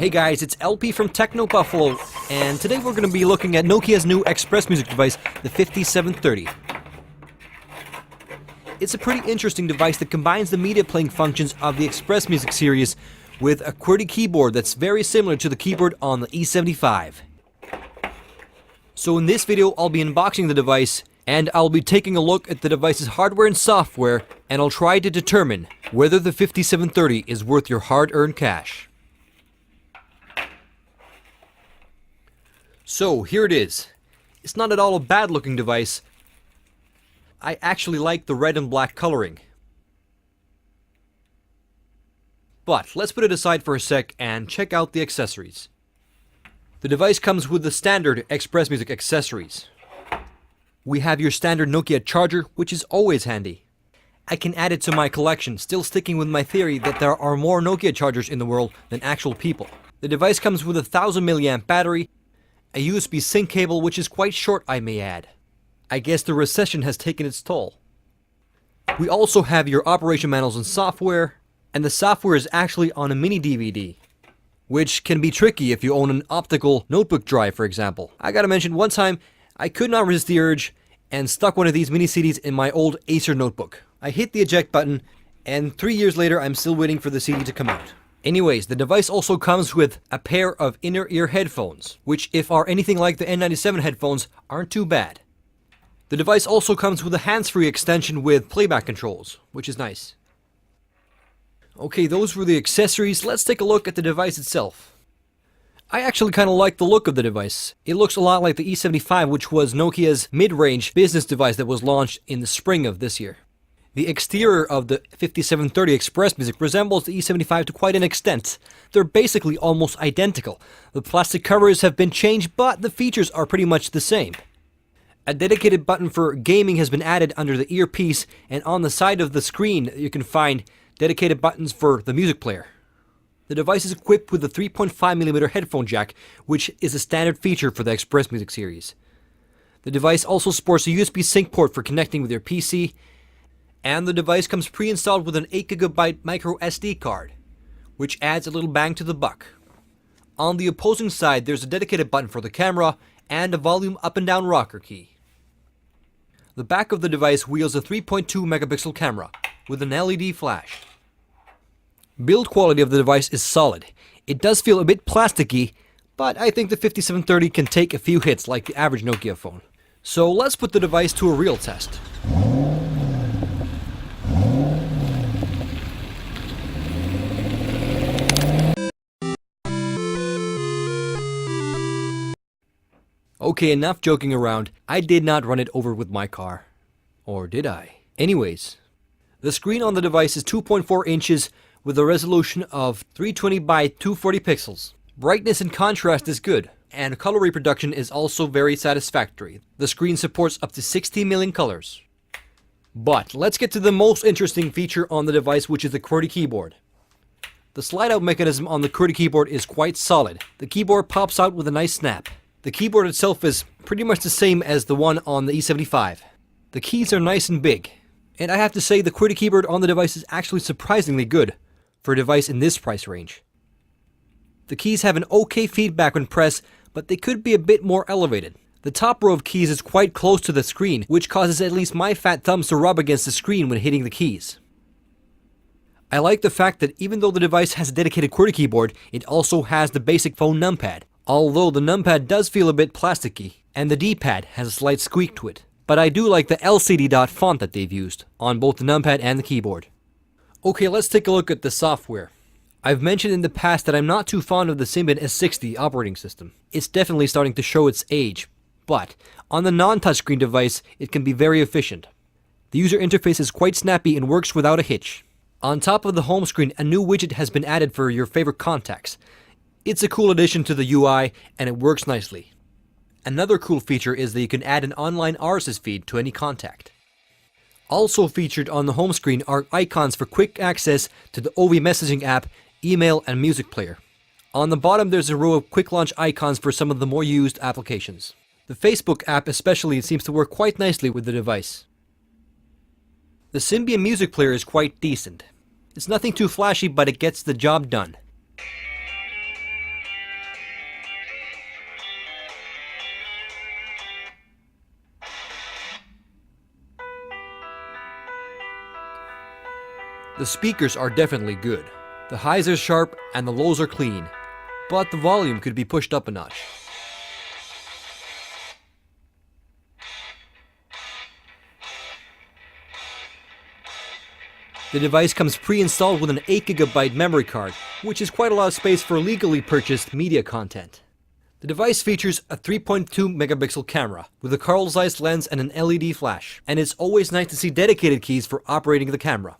Hey guys, it's LP from Techno Buffalo, and today we're going to be looking at Nokia's new Xpressmusic device, the 5730. It's a pretty interesting device that combines the media playing functions of the Xpressmusic series with a QWERTY keyboard that's very similar to the keyboard on the E75. So in this video, I'll be unboxing the device, and I'll be taking a look at the device's hardware and software, and I'll try to determine whether the 5730 is worth your hard-earned cash. So here it is. It's not at all a bad looking device. I actually like the red and black coloring. But let's put it aside for a sec and check out the accessories. The device comes with the standard Xpressmusic accessories. We have your standard Nokia charger, which is always handy. I can add it to my collection, still sticking with my theory that there are more Nokia chargers in the world than actual people. The device comes with a 1000 mAh battery, a USB sync cable which is quite short, I may add. I guess the recession has taken its toll. We also have your operation manuals and software, and the software is actually on a mini DVD, which can be tricky if you own an optical notebook drive, for example. I gotta mention, one time I could not resist the urge and stuck one of these mini CDs in my old Acer notebook. I hit the eject button, and 3 years later I'm still waiting for the CD to come out. Anyways, the device also comes with a pair of inner ear headphones, which, if are anything like the N97 headphones, aren't too bad. The device also comes with a hands-free extension with playback controls, which is nice. Okay, those were the accessories. Let's take a look at the device itself. I actually kind of like the look of the device. It looks a lot like the E75, which was Nokia's mid-range business device that was launched in the spring of this year. The exterior of the 5730 Xpressmusic resembles the E75 to quite an extent. They're basically almost identical. The plastic covers have been changed, but the features are pretty much the same. A dedicated button for gaming has been added under the earpiece, and on the side of the screen you can find dedicated buttons for the music player. The device is equipped with a 3.5mm headphone jack, which is a standard feature for the Xpressmusic series. The device also sports a USB sync port for connecting with your PC, and the device comes pre-installed with an 8GB micro SD card, which adds a little bang to the buck. On the opposing side, there's a dedicated button for the camera and a volume up and down rocker key. The back of the device wields a 3.2 megapixel camera with an LED flash. Build quality of the device is solid. It does feel a bit plasticky, but I think the 5730 can take a few hits like the average Nokia phone. So let's put the device to a real test. Okay, enough joking around. I did not run it over with my car. Or did I? Anyways, the screen on the device is 2.4 inches with a resolution of 320 by 240 pixels. Brightness and contrast is good, and color reproduction is also very satisfactory. The screen supports up to 60 million colors. But let's get to the most interesting feature on the device, which is the QWERTY keyboard. The slide-out mechanism on the QWERTY keyboard is quite solid. The keyboard pops out with a nice snap. The keyboard itself is pretty much the same as the one on the E75. The keys are nice and big, and I have to say the QWERTY keyboard on the device is actually surprisingly good for a device in this price range. The keys have an okay feedback when pressed, but they could be a bit more elevated. The top row of keys is quite close to the screen, which causes at least my fat thumbs to rub against the screen when hitting the keys. I like the fact that even though the device has a dedicated QWERTY keyboard, it also has the basic phone numpad. Although the numpad does feel a bit plasticky, and the D-pad has a slight squeak to it. But I do like the LCD dot font that they've used on both the numpad and the keyboard. Okay, let's take a look at the software. I've mentioned in the past that I'm not too fond of the Symbian S60 operating system. It's definitely starting to show its age, but on the non-touchscreen device, it can be very efficient. The user interface is quite snappy and works without a hitch. On top of the home screen, a new widget has been added for your favorite contacts. It's a cool addition to the UI, and it works nicely. Another cool feature is that you can add an online RSS feed to any contact. Also featured on the home screen are icons for quick access to the OV messaging app, email, and music player. On the bottom there's a row of quick launch icons for some of the more used applications. The Facebook app especially seems to work quite nicely with the device. The Symbian music player is quite decent. It's nothing too flashy, but it gets the job done. The speakers are definitely good. The highs are sharp and the lows are clean, but the volume could be pushed up a notch. The device comes pre-installed with an 8GB memory card, which is quite a lot of space for legally purchased media content. The device features a 3.2 megapixel camera with a Carl Zeiss lens and an LED flash, and it's always nice to see dedicated keys for operating the camera.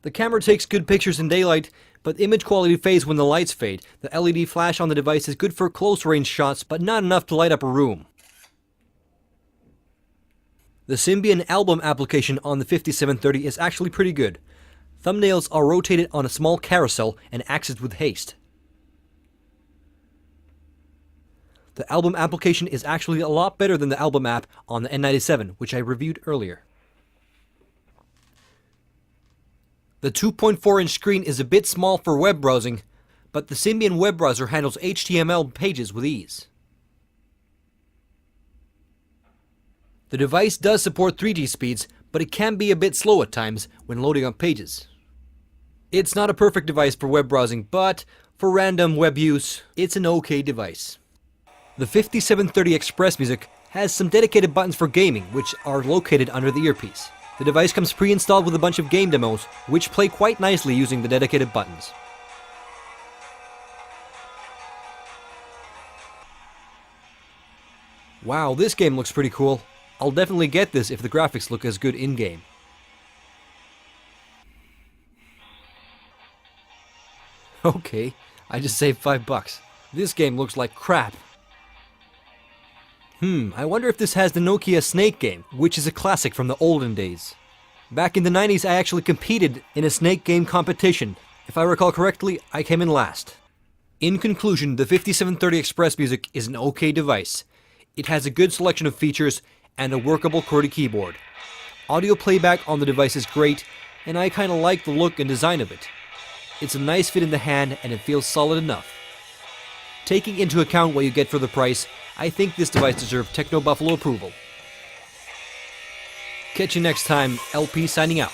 The camera takes good pictures in daylight, but image quality fades when the lights fade. The LED flash on the device is good for close range shots, but not enough to light up a room. The Symbian album application on the 5730 is actually pretty good. Thumbnails are rotated on a small carousel and accessed with haste. The album application is actually a lot better than the album app on the N97, which I reviewed earlier. The 2.4-inch screen is a bit small for web browsing, but the Symbian web browser handles HTML pages with ease. The device does support 3G speeds, but it can be a bit slow at times when loading up pages. It's not a perfect device for web browsing, but for random web use, it's an okay device. The 5730 Xpressmusic has some dedicated buttons for gaming, which are located under the earpiece. The device comes pre-installed with a bunch of game demos, which play quite nicely using the dedicated buttons. Wow, this game looks pretty cool. I'll definitely get this if the graphics look as good in-game. Okay, I just saved $5. This game looks like crap. I wonder if this has the Nokia Snake game, which is a classic from the olden days. Back in the 90s, I actually competed in a Snake game competition. If I recall correctly, I came in last. In conclusion, the 5730 Xpressmusic is an okay device. It has a good selection of features and a workable QWERTY keyboard. Audio playback on the device is great, and I kinda like the look and design of it. It's a nice fit in the hand and it feels solid enough. Taking into account what you get for the price, I think this device deserves Techno Buffalo approval. Catch you next time, LP signing out.